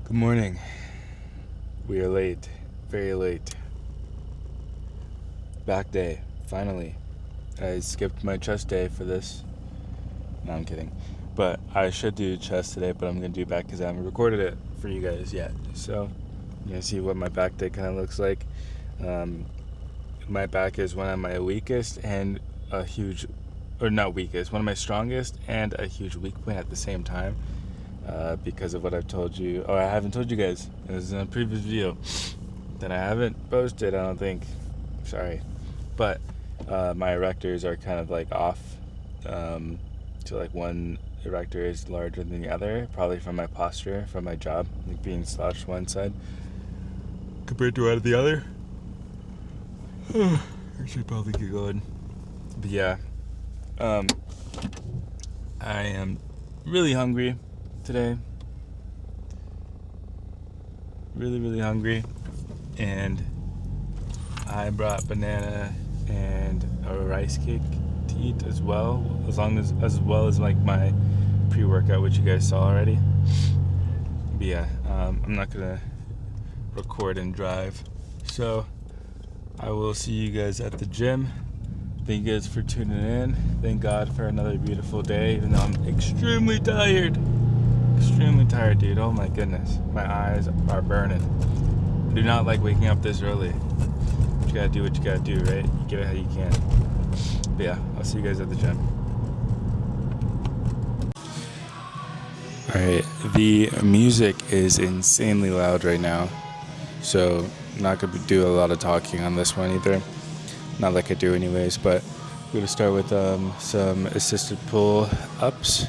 Good morning. We are late, very late. Back day, finally. I skipped my chest day for this. No, I'm kidding. But I should do chest today, but I'm going to do back because I haven't recorded it for you guys yet. So, you're going to see what my back day kind of looks like. My back is one of my weakest and a huge, or not weakest, one of my strongest and a huge weak point at the same time. Because of what I've told you. Oh, I haven't told you guys. It was in a previous video that I haven't posted, I don't think. Sorry. But my erectors are kind of like off. So like one erector is larger than the other, probably from my posture, from my job, like being slouched one side compared to one of the other. I should probably get going. But yeah, I am really hungry today. Really hungry, and I brought banana and a rice cake to eat as well, as well as like my pre-workout, which you guys saw already. But yeah, I'm not gonna record and drive, so I will see you guys at the gym. Thank you guys for tuning in. Thank God for another beautiful day, even though I'm extremely tired, dude. Oh my goodness, my eyes are burning. I do not like waking up this early. But you gotta do what you gotta do, right? You get it how you can. But yeah, I'll see you guys at the gym. Alright, the music is insanely loud right now, so I'm not gonna do a lot of talking on this one either. Not like I do anyways, but we're gonna start with some assisted pull-ups,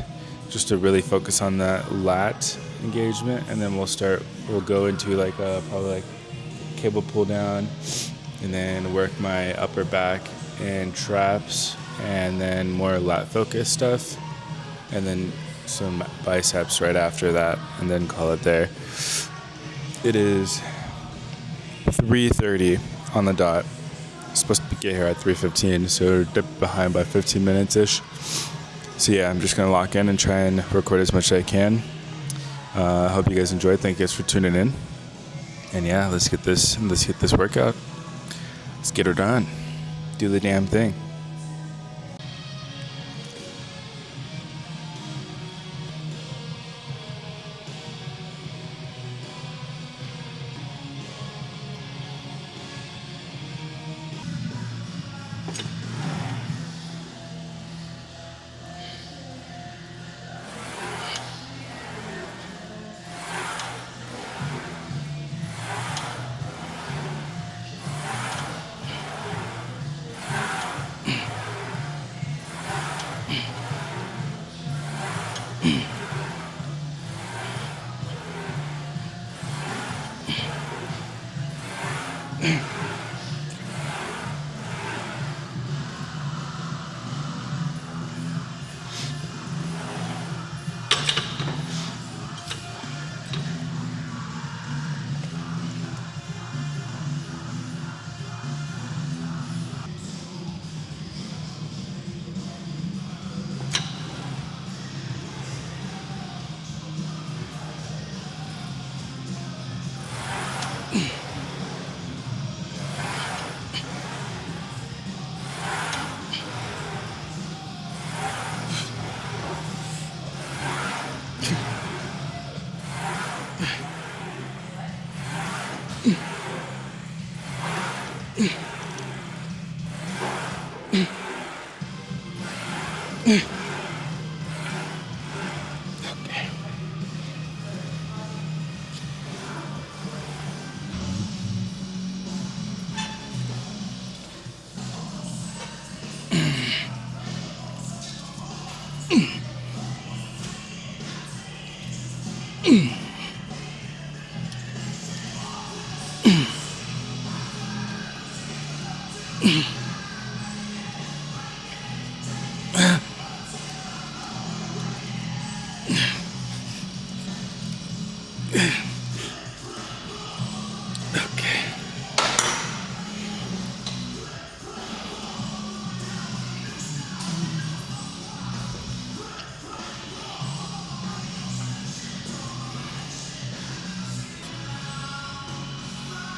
just to really focus on that lat engagement, and then we'll go into like probably like cable pull down, and then work my upper back and traps, and then more lat focused stuff, and then some biceps right after that, and then call it there. It is 3:30 on the dot. I'm supposed to get here at 3:15, so dip behind by 15 minutes ish. So yeah, I'm just gonna lock in and try and record as much as I can. I hope you guys enjoyed. Thank you guys for tuning in. And yeah, let's get this workout. Let's get her done. Do the damn thing.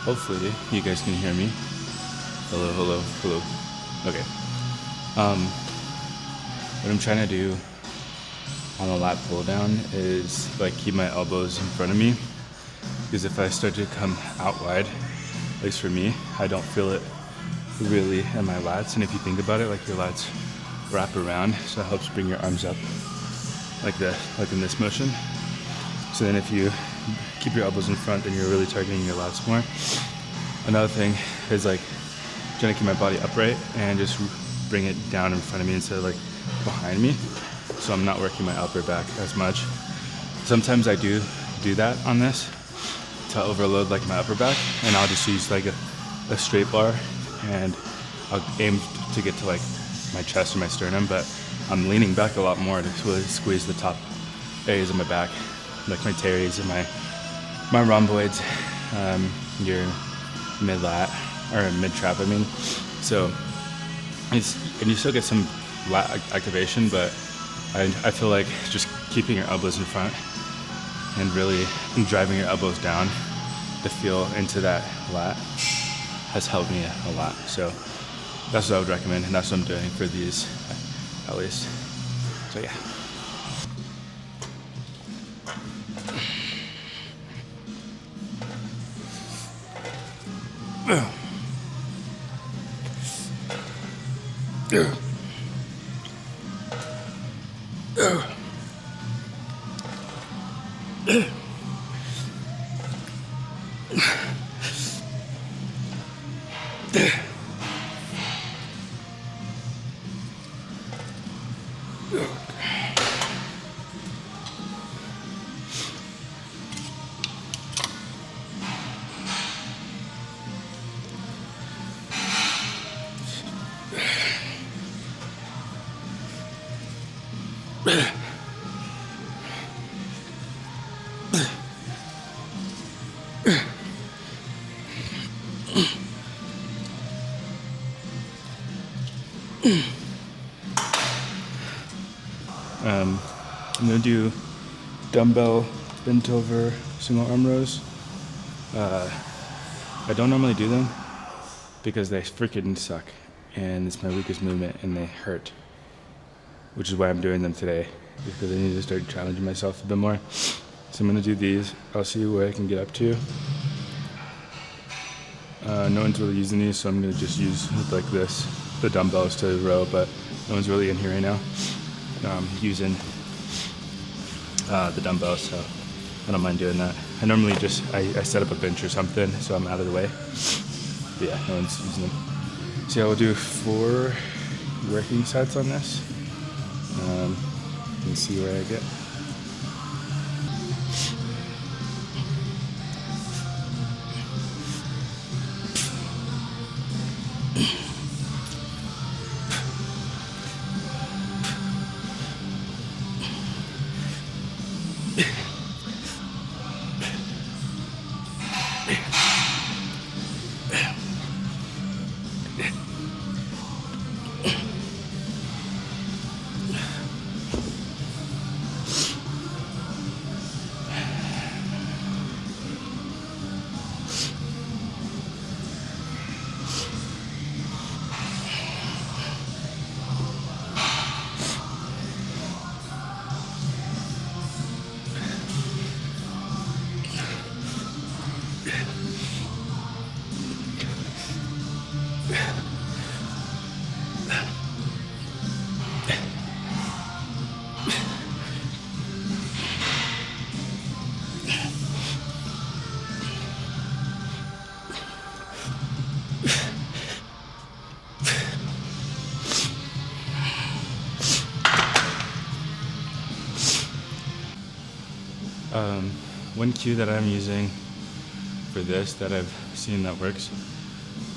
hopefully you guys can hear me. Hello, hello, hello. Okay. What I'm trying to do on the lat pull down is like keep my elbows in front of me, because if I start to come out wide, at least for me, I don't feel it really in my lats. And if you think about it, like your lats wrap around, so it helps bring your arms up like this, like in this motion. So then if you keep your elbows in front, then you're really targeting your lats more. Another thing is like trying to keep my body upright and just bring it down in front of me instead of like behind me. So I'm not working my upper back as much. Sometimes I do that on this to overload like my upper back, and I'll just use like a straight bar, and I'll aim to get to like my chest or my sternum, but I'm leaning back a lot more to really squeeze the top areas of my back, like my teres and my rhomboids, your mid lat or mid trap, I mean. So and you still get some lat activation, but I feel like just keeping your elbows in front and really driving your elbows down to feel into that lat has helped me a lot. So that's what I would recommend, and that's what I'm doing for these at least. So yeah. I'm gonna do dumbbell bent over single arm rows. I don't normally do them because they freaking suck, and it's my weakest movement and they hurt, which is why I'm doing them today, because I need to start challenging myself a bit more. So I'm gonna do these. I'll see where I can get up to. No one's really using these, so I'm gonna just use like this, the dumbbells to row, but no one's really in here right now. Using the dumbbells, so I don't mind doing that. I normally just, I set up a bench or something, so I'm out of the way. But yeah, no one's using them. So yeah, we'll do 4 working sets on this. And see where I get. One cue that I'm using for this that I've seen that works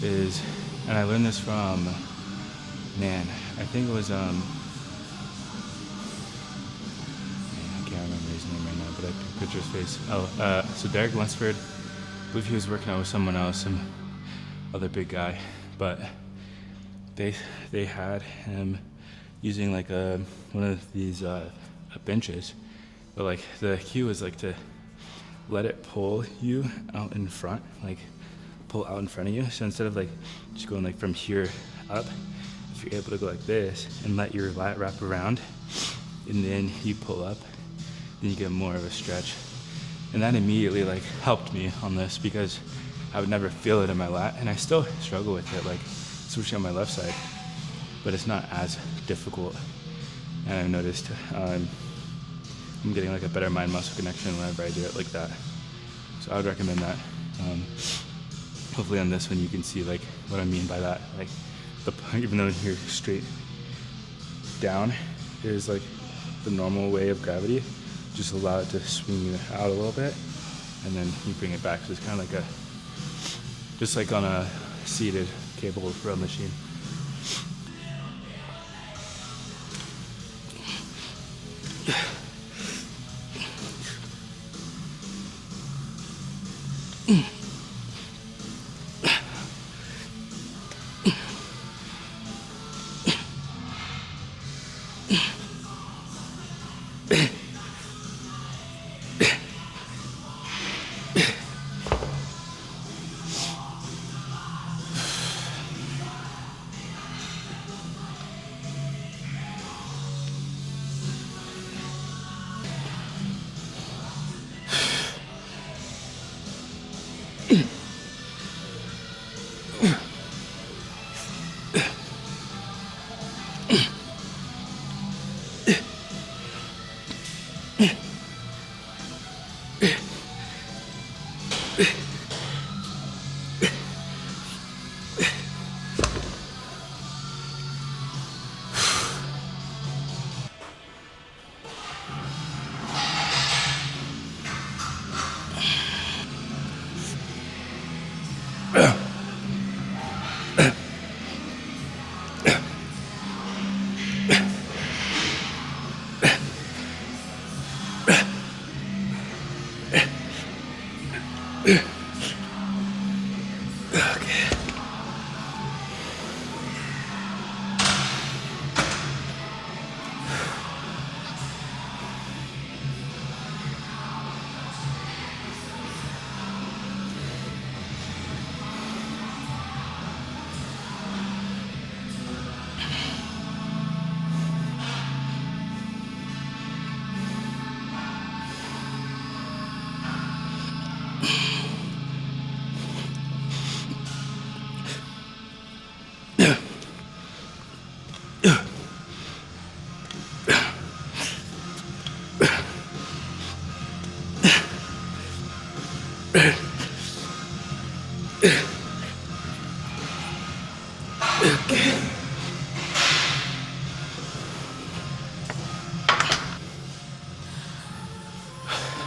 is, and I learned this from, man, I think it was, I can't remember his name right now, but I can picture his face. So Derek Lunsford, I believe he was working out with someone else, some other big guy, but they had him using like one of these benches, but like the cue is like to let it pull you out in front, like pull out in front of you. So instead of like just going like from here up, if you're able to go like this and let your lat wrap around, and then you pull up, then you get more of a stretch. And that immediately like helped me on this, because I would never feel it in my lat, and I still struggle with it, like especially on my left side, but it's not as difficult. And I've noticed I'm getting like a better mind muscle connection whenever I do it like that. So I would recommend that. Hopefully on this one you can see like what I mean by that. Like even though you're straight down is like the normal way of gravity, just allow it to swing you out a little bit, and then you bring it back. So it's kind of like just like on a seated cable row machine.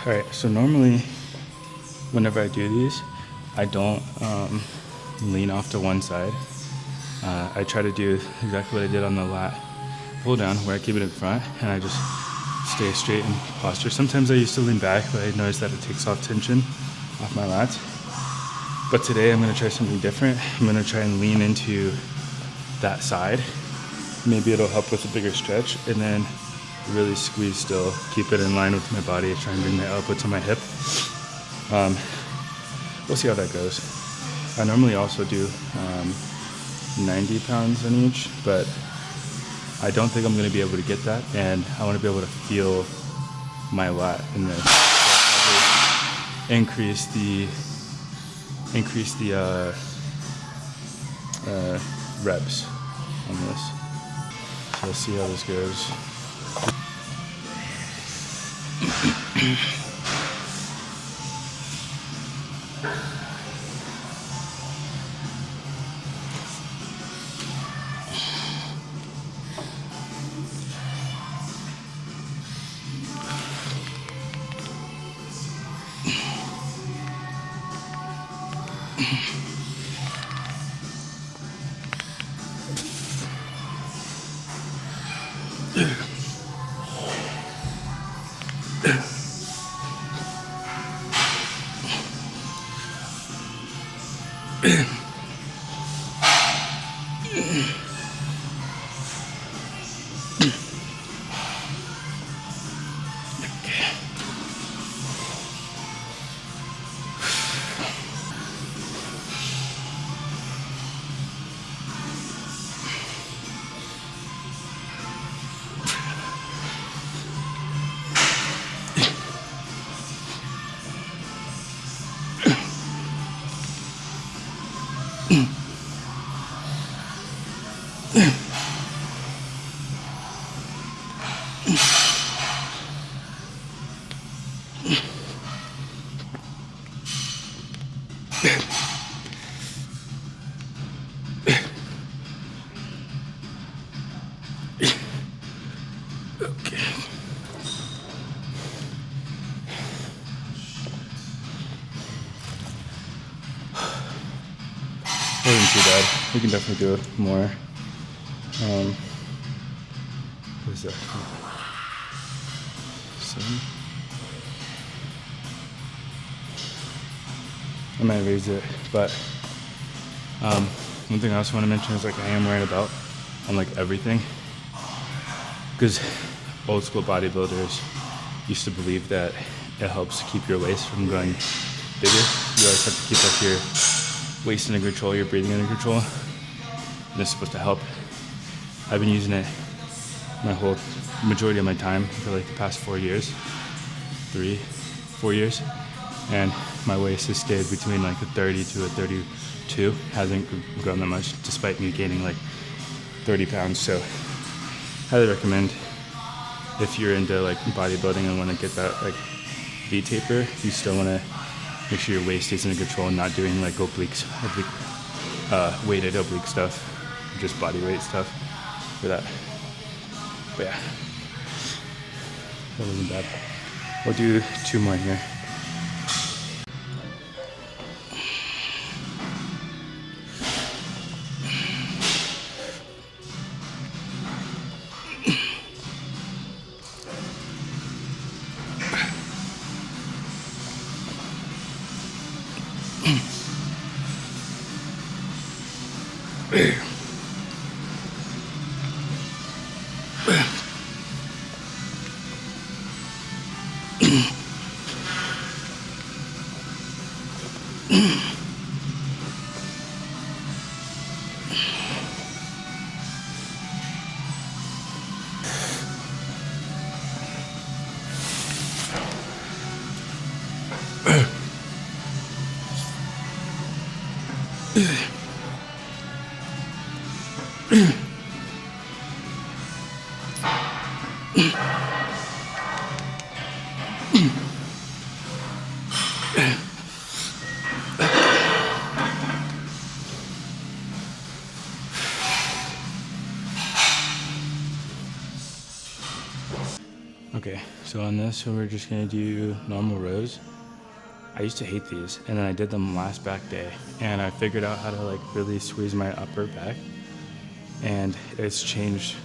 All right, so normally whenever I do these, I don't lean off to one side. I try to do exactly what I did on the lat pull down, where I keep it in front and I just stay straight in posture. Sometimes I used to lean back, but I noticed that it takes off tension off my lats. But today I'm gonna try something different. I'm gonna try and lean into that side. Maybe it'll help with a bigger stretch, and then really squeeze still, keep it in line with my body, try and bring my elbow to my hip. We'll see how that goes. I normally also do 90 pounds on each, but I don't think I'm gonna be able to get that, and I wanna be able to feel my lat in this. So increase the reps on this. So let's see how this goes. Wasn't too bad. We can definitely do more. What is that? 7? I might raise it, but one thing I also want to mention is like I am wearing a belt on like everything, because old school bodybuilders used to believe that it helps keep your waist from going bigger. You always have to keep like your waist under control, your breathing under control, and it's supposed to help. I've been using it my whole majority of my time for like the past 4 years, 4 years, and my waist has stayed between like a 30 to a 32. Hasn't grown that much despite me gaining like 30 pounds. So highly recommend if you're into like bodybuilding and want to get that like V taper, you still want to make sure your waist is under control and not doing like weighted oblique stuff, just body weight stuff for that. But yeah, that wasn't bad. We'll do 2 more here. Okay, so on this, we're just gonna do normal rows. I used to hate these, and then I did them last back day, and I figured out how to like really squeeze my upper back, and it's changed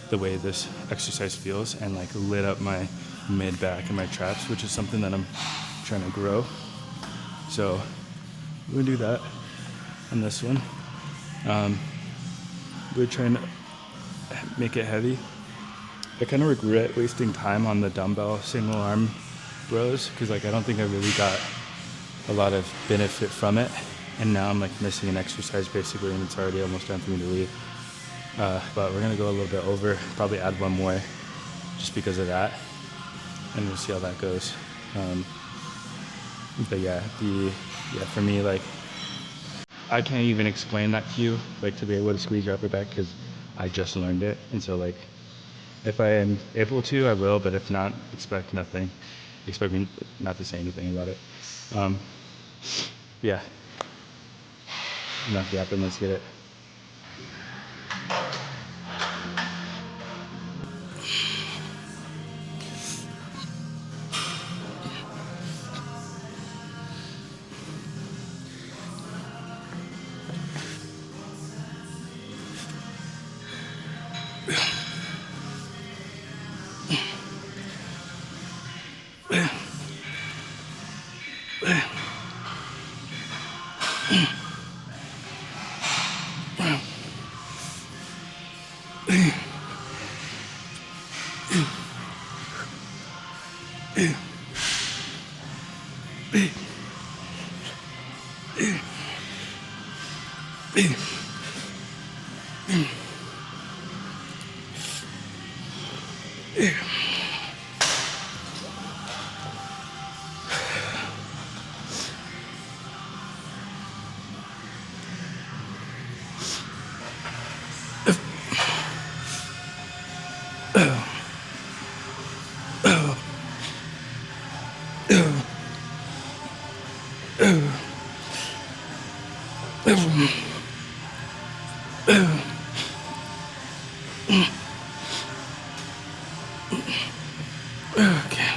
the way this exercise feels and like lit up my mid back and my traps, which is something that I'm trying to grow. So we're gonna do that on this one. We're trying to make it heavy. I kind of regret wasting time on the dumbbell single arm rows, because like I don't think I really got a lot of benefit from it, and now I'm like missing an exercise basically, and it's already almost time for me to leave. But we're gonna go a little bit over, probably add 1 more just because of that, and we'll see how that goes. But yeah, for me, like I can't even explain that to you, like to be able to squeeze your upper back, because I just learned it, and so like if I am able to, I will, but if not, expect nothing. Expect me not to say anything about it. Yeah. Enough yapping, let's get it. Okay.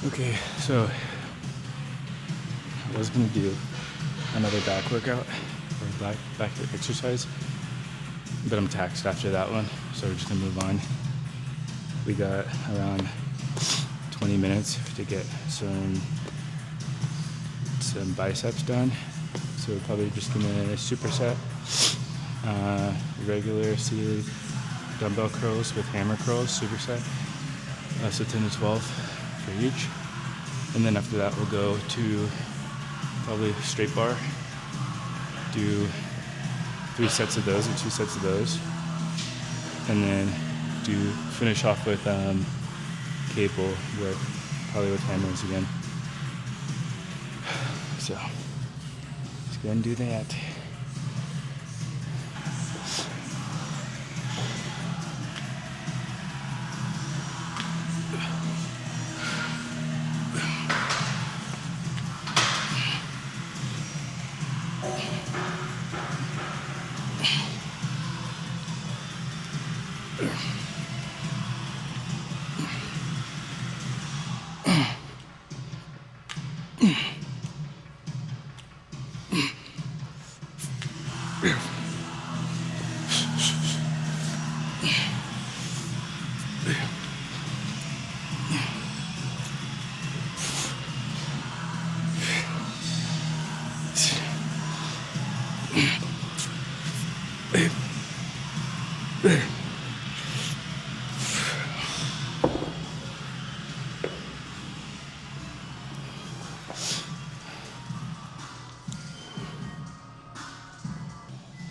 Okay, so I was gonna do another back workout or back exercise, but I'm taxed after that one, so we're just gonna move on. We got around 20 minutes to get some biceps done, so we're probably just gonna superset, regular seated dumbbell curls with hammer curls, superset, so 10 to 12 for each, and then after that we'll go to probably straight bar, do 3 sets of those or 2 sets of those, and then finish off with cable work, probably with hammers again. So let's go and do that.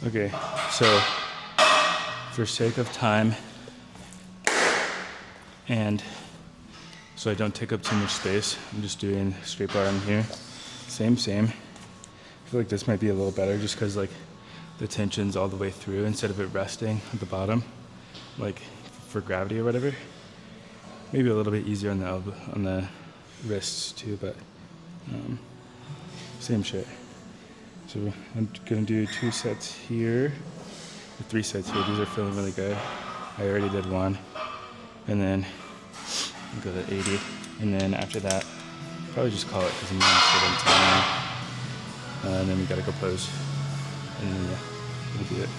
Okay, so for sake of time and so I don't take up too much space, I'm just doing straight bar in here. Same. I feel like this might be a little better just because like the tension's all the way through instead of it resting at the bottom, like for gravity or whatever. Maybe a little bit easier on the elbow, on the wrists too, but same shit. So I'm gonna do 2 sets here, or 3 sets here. These are feeling really good. I already did 1, and then I'll go to 80, and then after that, probably just call it because I'm gonna sit in time. And then we gotta go pose, and then we'll do it.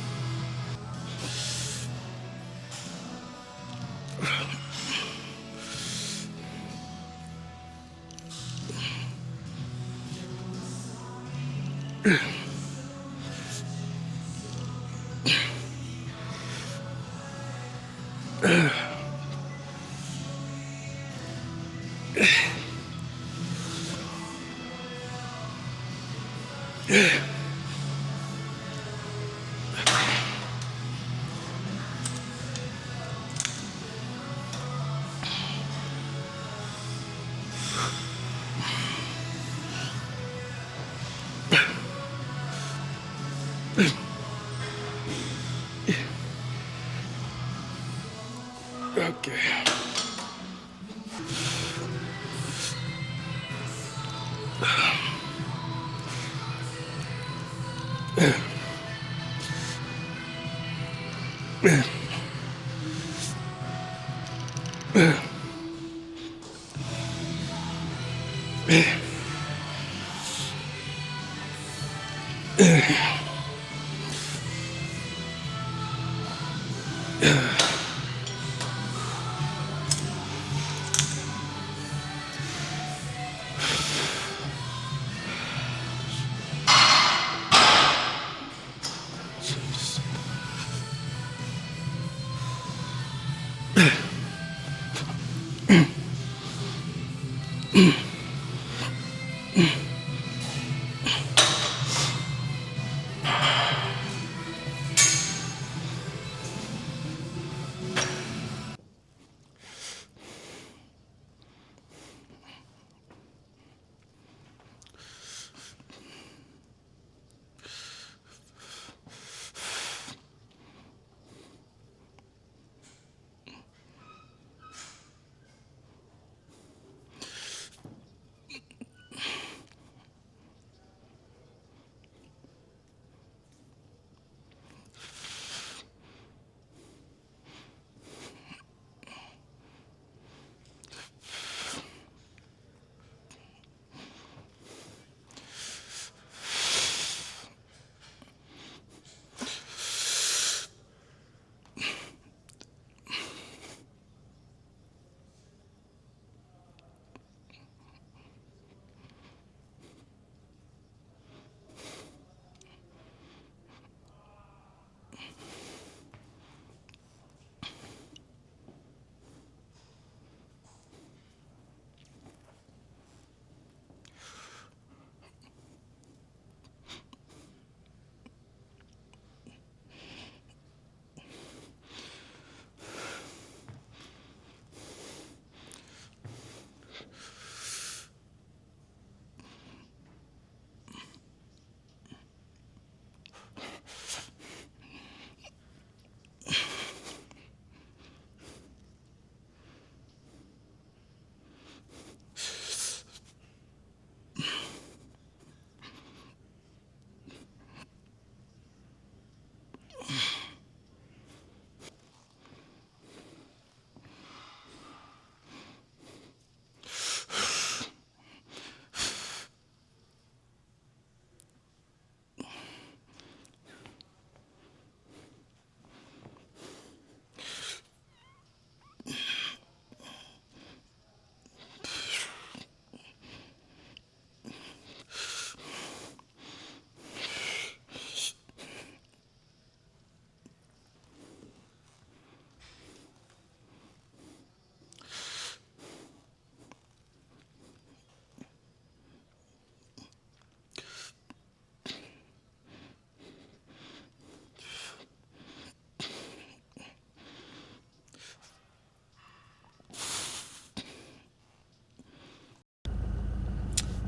Okay.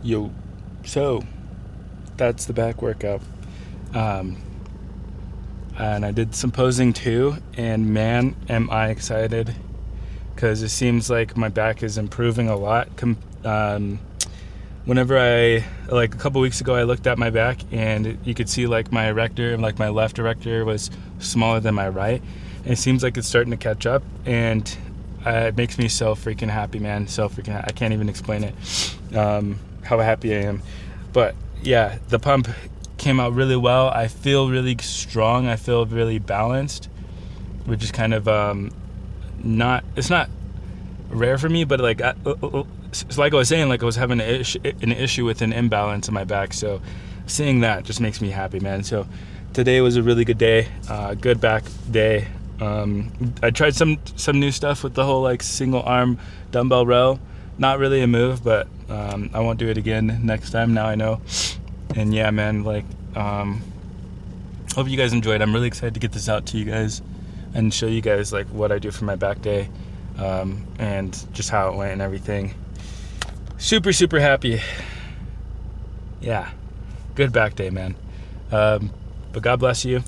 Yo, so that's the back workout. And I did some posing too, and man, am I excited, because it seems like my back is improving a lot. Whenever like a couple weeks ago, I looked at my back and you could see like my erector, like my left erector was smaller than my right. And it seems like it's starting to catch up, and it makes me so freaking happy, man. I can't even explain it, how happy I am. But yeah, the pump came out really well. I feel really strong. I feel really balanced, which is kind of it's not rare for me, but like so like I was saying, like I was having an issue with an imbalance in my back. So seeing that just makes me happy, man. So today was a really good day, good back day. I tried some new stuff with the whole like single arm dumbbell row. Not really a move, but I won't do it again next time. Now I know. And yeah, man, like hope you guys enjoyed. I'm really excited to get this out to you guys and show you guys like what I do for my back day, and just how it went and everything. Super happy. Yeah, good back day, man. But God bless you.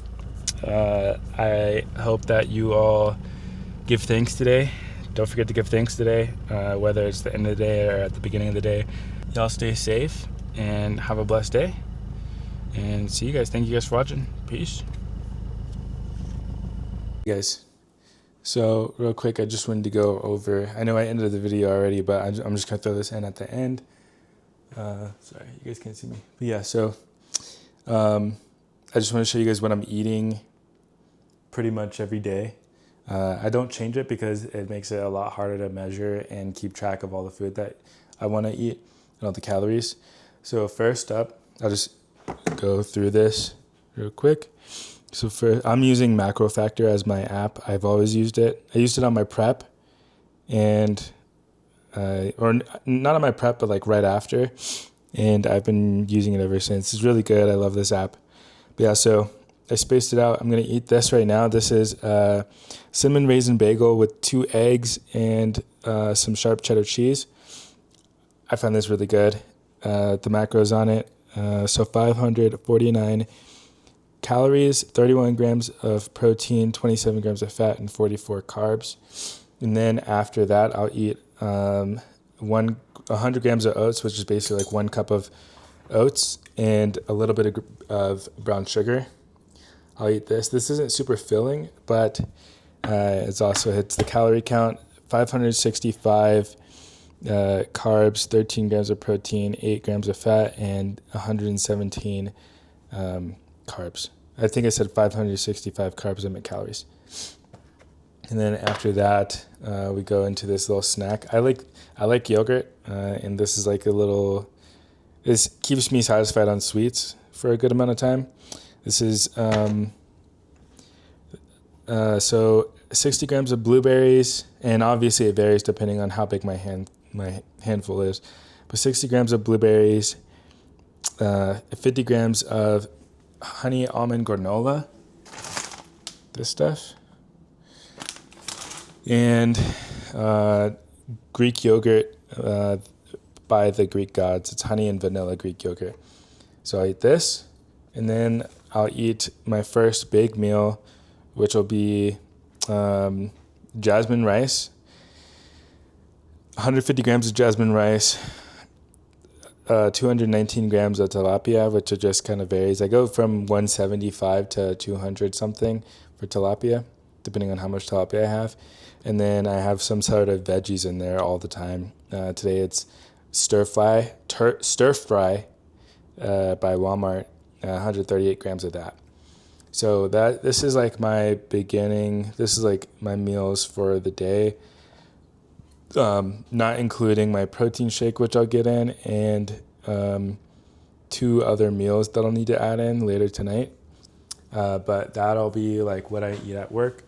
I hope that you all give thanks today. Don't forget to give thanks today, whether it's the end of the day or at the beginning of the day. Y'all stay safe and have a blessed day. And see you guys. Thank you guys for watching. Peace. Guys, so real quick, I just wanted to go over, I know I ended the video already, but I'm just going to throw this in at the end. Sorry, you guys can't see me. But yeah, so I just want to show you guys what I'm eating pretty much every day. I don't change it because it makes it a lot harder to measure and keep track of all the food that I want to eat and all the calories. So first up, I'll just go through this real quick. So I'm using Macro Factor as my app. I've always used it. I used it on my prep, and or not on my prep, but like right after. and I've been using it ever since. It's really good. I love this app. But yeah, so I spaced it out. I'm going to eat this right now. This is cinnamon raisin bagel with 2 eggs and some sharp cheddar cheese. I found this really good. The macros on it. So 549 calories, 31 grams of protein, 27 grams of fat, and 44 carbs. And then after that, I'll eat 100 grams of oats, which is basically like 1 cup of oats, and a little bit of brown sugar. I'll eat this. This isn't super filling, but it also hits the calorie count. 565 carbs, 13 grams of protein, 8 grams of fat, and 117 carbs. I think I said 565 carbs. I meant calories. And then after that, we go into this little snack. I like yogurt, and this is like a little. This keeps me satisfied on sweets for a good amount of time. This is so 60 grams of blueberries, and obviously it varies depending on how big my handful is. But 60 grams of blueberries, 50 grams of honey almond granola, this stuff, and Greek yogurt by the Greek gods. It's honey and vanilla Greek yogurt. So I'll eat this, and then I'll eat my first big meal, which will be jasmine rice. 150 grams of jasmine rice, 219 grams of tilapia, which it just kind of varies. I go from 175 to 200 something for tilapia, depending on how much tilapia I have. And then I have some sort of veggies in there all the time. Today it's stir fry by Walmart, 138 grams of that. So this is like my beginning. This is like my meals for the day. Not including my protein shake, which I'll get in, and 2 other meals that I'll need to add in later tonight. But that'll be like what I eat at work.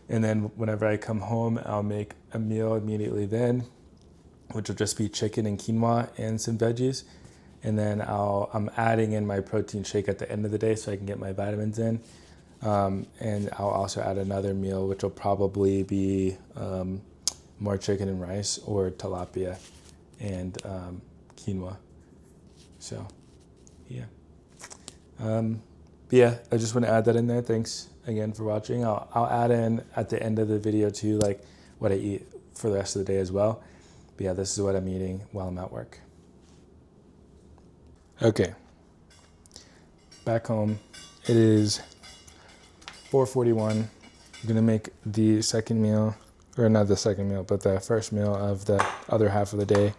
And then whenever I come home, I'll make a meal immediately then, which will just be chicken and quinoa and some veggies. And then I'm adding in my protein shake at the end of the day so I can get my vitamins in. And I'll also add another meal, which will probably be more chicken and rice or tilapia and quinoa. So, yeah. Yeah, I just want to add that in there. Thanks again for watching. I'll add in at the end of the video too, like what I eat for the rest of the day as well. But yeah, this is what I'm eating while I'm at work. Okay. Back home. It is 4:41. I'm going to make the second meal, or not the second meal, but the first meal of the other half of the day,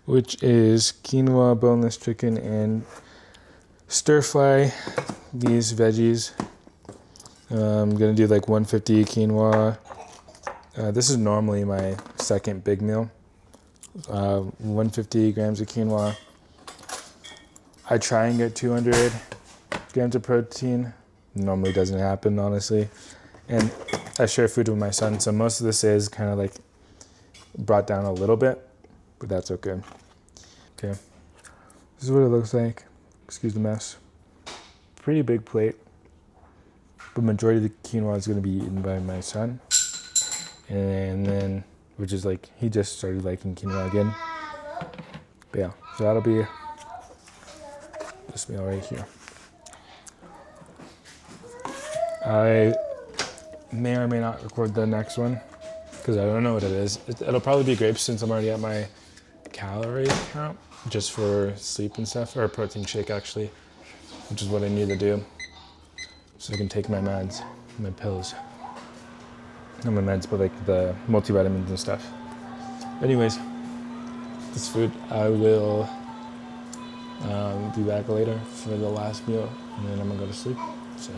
which is quinoa, boneless chicken, and stir fry these veggies. I'm going to do like 150 quinoa. This is normally my second big meal. 150 grams of quinoa. I try and get 200 grams of protein. Normally doesn't happen, honestly. And I share food with my son, so most of this is kind of like brought down a little bit, but that's okay. Okay, this is what it looks like. Excuse the mess. Pretty big plate, but majority of the quinoa is going to be eaten by my son. And then, which is like, he just started liking quinoa again. But yeah, so that'll be this meal right here. I may or may not record the next one because I don't know what it is. It'll probably be grapes since I'm already at my calorie count just for sleep and stuff, or a protein shake actually, which is what I need to do so I can take my meds, my pills. Not my meds, but like the multivitamins and stuff. Anyways, this food, I will be back later for the last meal, and then I'm gonna go to sleep. So.